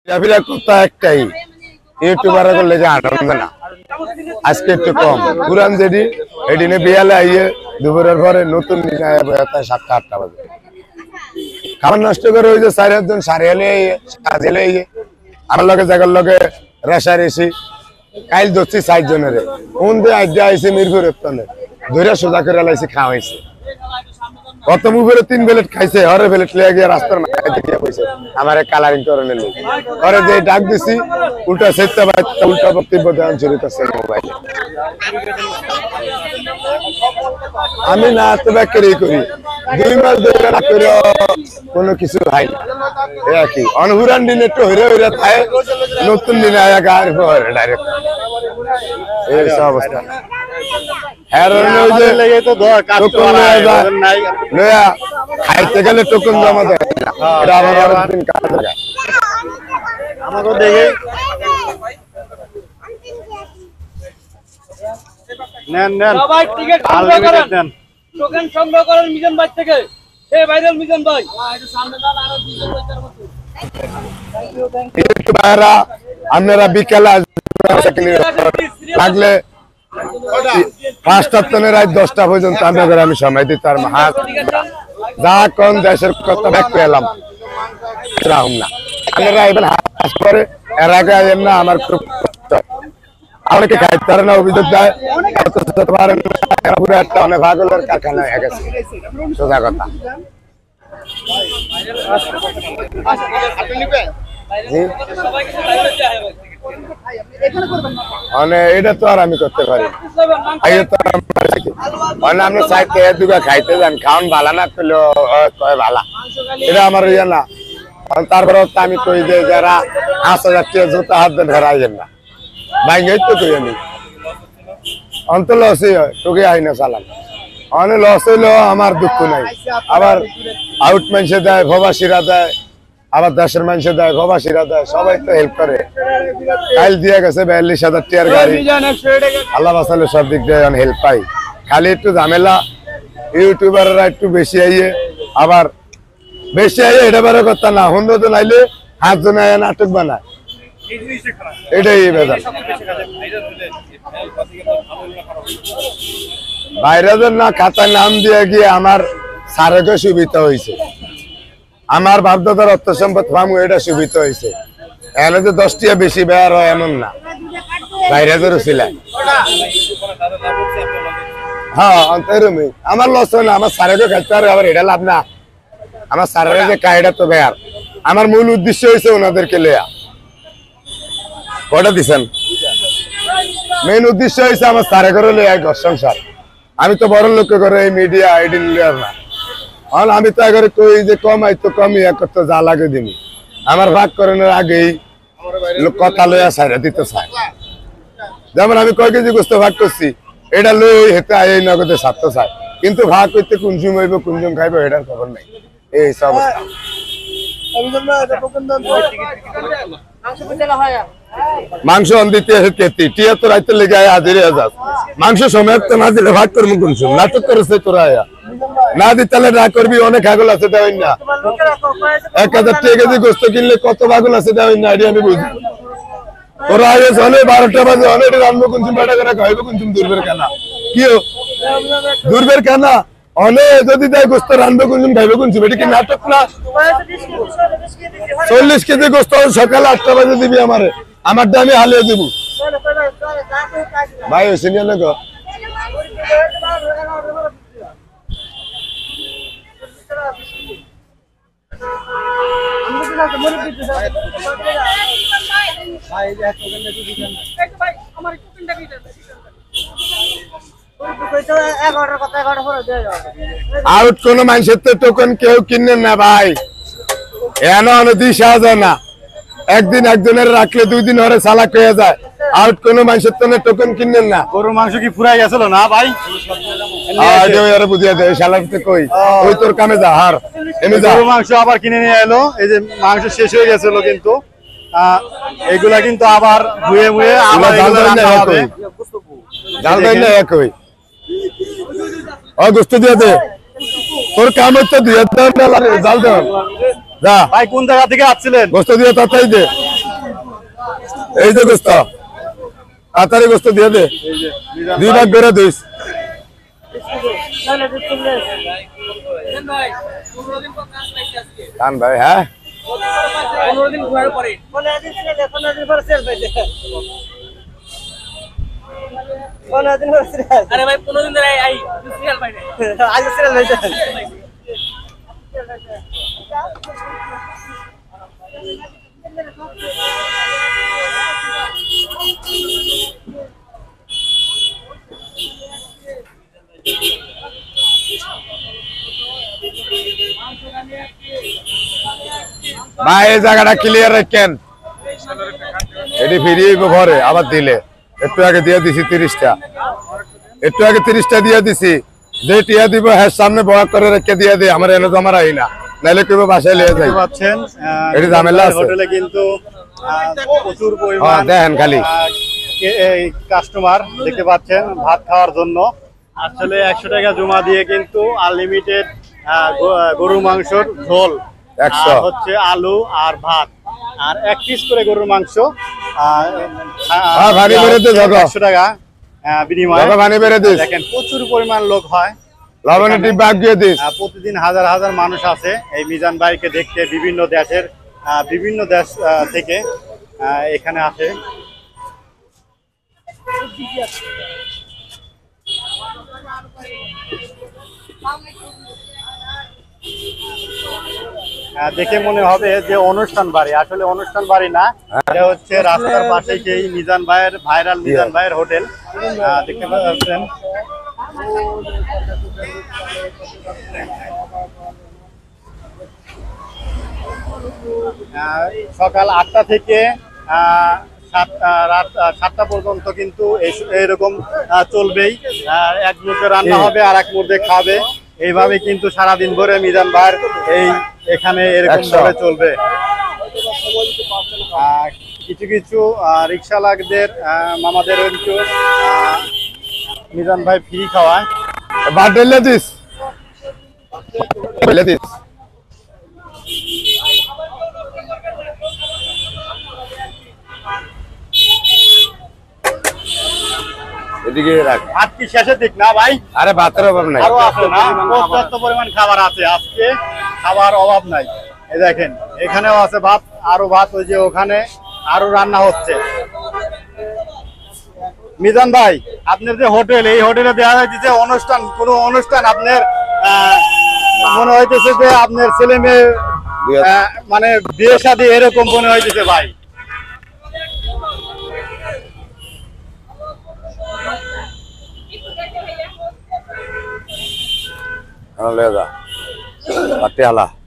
কথা একটাই, ইউটিউবার করলে যে আনন্দ না, আজকে একটু কম। পুরান যেটি এদিনে বিয়ালে আইয়ে দুপুরের পরে নতুন 7টা-8টা বাজে খাবার নষ্ট করে ওই যে 4-5 সারিয়ালে কাজে লইয়ে আমার লগে জায়গার লগে রেশারেশি কাইল ধরছি 4 জনের কোন দিয়ে আইডিয়া আইসে মিরপুরের তনে ধরে সোজা করে লাইছে খাওয়াইছে। কত মুখের 3 প্লেট খাইছে, হরে প্লেট লিয়ে গিয়ে রাস্তার মাথায় দেখিয়ে কইছে আমারে কালারিং করে নিল। পরে যে ডাক দিছি উল্টা সেটা উল্টা বক্তব্য দেওয়ান শুরু করছে মোবাইলে। আমি না তো ব্যাকেরই করি 2 মাস ধরে না করে কোনো কিছু হয় না। কি অনহুরান দিনে একটু হইরে হইরে থাকে, নতুন দিনে আয়া গাড়ি পরে ডাইরেক্ট এই অবস্থা। খাইতে গেলে টোকন জমা দেয় এটা আবার দিন কাজ যায় আমাকে দেখে নেন নেন সবাই টিকিট সংগ্রহ করেন, টোকেন সংগ্রহ করেন মিজান ভাই থেকে। এই ভাইরাল মিজান ভাই একটু সামনে যান, আরো 2 জন বইতার মতো একটু বাইরা আপনারা বিকেলে লাগলে 5টা থেকে রাত 10টা পর্যন্ত আপনাদের আমি সময় দিতে আর হাত যা কোন দেশের কথা ব্যাক পেলাম রাহুম না আপনারা এবার হাস করে এর আগে আইেন না। আমার খুব আমাকে খাইতে পারে না, অভিযোগ দেয় পুরো একটা অনেক ভাগলের কারখানা হয়ে গেছে, সোজা কথা। এটা তো আর আমি করতে পারি আমরা চাইতে দুগা খাইতে যান, খাওয়ান ভালা না করলে ভালা, এটা আমার ইয়ে না। তারপরে আমি কই যে যারা 5,000 টাকা জুতা হাত দিয়ে ধরাইয়েন না বাইঙ্গে তো কই আমি অন্ত লসই হয়, তোকে আই না চালান অনেক লস হইলেও আমার দুঃখ নাই। আবার আউট মানুষে দেয়, প্রবাসীরা দেয়, আবার দেশের মানুষে দেয়, প্রবাসীরা দেয়, সবাই তো হেল্প করে। কাল দিয়ে গেছে 42,000 টাকার গাড়ি, আল্লাহ বাঁচালে সব দিক দিয়ে হেল্প পাই। খালি একটু ঝামেলা ইউটিউবাররা একটু বেশি আইয়ে, আবার বেশি আইয়ে এটা বড় কথা না, 100 জন আইলে 7 জন আইয়ে নাটক বানায়, এটাই বেজার। বাইরেদের না খাতায় নাম দিয়ে গিয়ে আমার সারেকে সুবিধা হয়েছে, আমার বাপদাদার অর্থ সম্পদ ফার্ম এটা সুবিধা হয়েছে। এনে তো 10 টাকা বেশি ব্যয় হয় এমন না, বাইরেদেরও ছিলেন। হ্যাঁ এরকমই আমার লস হয় না, আমার সারেকে খাইতে পারে, আবার এটা লাভ না। আমার সারের যে কাহিটা তো বেয়ার, আমার মূল উদ্দেশ্য হয়েছে ওনাদেরকে লেয়া কটা দিচ্ছেন, মেইন উদ্দেশ্য হয়েছে আমার সারে করে লেয়া ঘর সংসার। আমি তো বড় লোক করে এই মিডিয়া আইডি লিয়ার না, আমি তো এগারে কই যে কমাই তো কমই এক তো যা লাগে দিনি। আমার ভাগ করানোর আগেই কথা লইয়া সাইরা দিতে চায়। যেমন আমি কয় কেজি গোস্ত ভাগ করছি, এটা লই হেতে এই নগদে ছাড়তে চায়, কিন্তু ভাগ করতে কুনজুম হইব কুনজুম খাইব এটার খবর নাই। এই সব মাংস দিতে টিয়া তো রাইতে লেগে হাজিরে হাজার মাংস সময় তো না দিলে ভাগ করবো কুনজুম নাটক করেছে তোরা না দি তাহলে না করবি। অনেক ভাগল আছে দেওয়াই না, 1000 টাকা কেজি গোস্ত কিনলে কত ভাগল আছে দেওয়াই না, এটি আমি বুঝি। তোরা আগে চলে 12টা বাজে অনেক রানবো কুনজুম বেটা করে খাইবো কুনজুম দূরবের কানা কি দূরবের কানা অনেক যদি দেয় গোস্ত রানবো কুনজুম খাইবো কুনজুম, এটি কি নাটক না? 40 কেজি গোস্ত সকালে 8টা বাজে দিবি আমারে, আমারটা আমি হালিয়ে দিব ভাই হয়েছে নিয়ে গো। আউট কোন মানুষের তো টোকন কেউ কিনেন না ভাই, এনে দিশা যায় না। একদিন একজনের রাখলে 2 দিন হরে চালাক হয়ে যায়। আউট কোন মানুষের তো টোকন কিনেন না। গরুর মাংস কি ফুরাই গেছিল না ভাই? বুঝিয়ে দেয় শালাতে কই ওই তোর কামে যা হার এনে যা। গরুর মাংস আবার কিনে নিয়ে এলো, এই যে মাংস শেষ হয়ে গেছিল, কিন্তু এগুলা কিন্তু আবার ধুয়ে মুয়ে আবার রান্না হবে। জাল দেন না একই ও গোস্ত দিয়ে দে, তোর কাম হচ্ছে দিয়ে দাও না জাল দাও যা। ভাই কোন জায়গা থেকে আসছিলেন? গোস্ত দিয়ে তাড়াতাড়ি দে। এই যে গোস্ত তাড়াতাড়ি গোস্ত দিয়ে দে, 2 ভাগ করে দিস। কান ভাই, হ্যাঁ 15 দিন ঘোরার পরে 15 দিন পরে সেল পাইছে। 15 দিন পরে সেল। আরে ভাই 15 দিন ধরে আই সেল পাইছে, আজ সেল পাইছে। ভাই এই জায়গাটা ক্লিয়ার রাখেন, এটি ফিরিয়ে ঘরে আবার দিলে। একটু আগে দিয়ে দিছি 30টা, একটু আগে 30টা দিয়ে দিছি। যে টিয়া দিব হ্যাঁ সামনে বড় করে রেখে দিয়ে দিই, আমার এনে জমা রাখি না, নাইলে কেউ বাসায় লিয়ে যাই। পাচ্ছেন এটি ঝামেলা আছে হোটেলে কিন্তু প্রচুর পরিমাণ দেখেন খালি এই কাস্টমার দেখতে পাচ্ছেন ভাত খাওয়ার জন্য। আসলে 100 টাকা জমা দিয়ে কিন্তু আনলিমিটেড গরুর মাংসর ঝোল, 100 হচ্ছে আলু আর ভাত, আর 1 পিস করে গরুর মাংস 100 টাকা বিনিময়ে। দেখেন প্রচুর পরিমাণ লোক হয়, প্রতিদিন হাজার হাজার মানুষ আছে এই মিজান ভাইকে দেখতে। বিভিন্ন দেশের বিভিন্ন দেশ থেকে এখানে আসে। দেখে মনে হবে যে অনুষ্ঠান বাড়ি, আসলে অনুষ্ঠান বাড়ি না, এটা হচ্ছে রাস্তার পাশে সেই মিজান ভাইয়ের ভাইরাল মিজান ভাইয়ের হোটেল। দেখতে পাচ্ছেন সকাল 8টা থেকে রাত 7টা পর্যন্ত কিন্তু এরকম চলবেই। এক মুহূর্তে রান্না হবে আর এক মুহূর্তে খাবে, এইভাবে কিন্তু সারাদিন ভরে মিজান ভাইয়ের এখানে এরকম ভাবে চলবে। কিছু কিছু রিক্সাওয়ালাদের মামাদের কিন্তু মিজান ভাই ফ্রি খাওয়ায়। এদিকে রাখ। ভাত কি শেষের দিক না ভাই? আরে ভাতের অভাব নাই, আরো আছে না, পর্যাপ্ত পরিমাণ খাবার আছে, আজকে খাবার অভাব নাই। এই দেখেন এখানেও আছে ভাত, আরো ভাত ওই যে ওখানে আরো রান্না হচ্ছে। মিজান ভাই আপনার যে হোটেল, এই হোটেলে দেওয়া হয়েছে অনুষ্ঠান, কোন অনুষ্ঠান আপনার মনে হইতেছে যে আপনার ছেলে মেয়ে মানে বিয়ে শাদী এরকম মনে হইতেছে ভাই? ले जा पटियाला।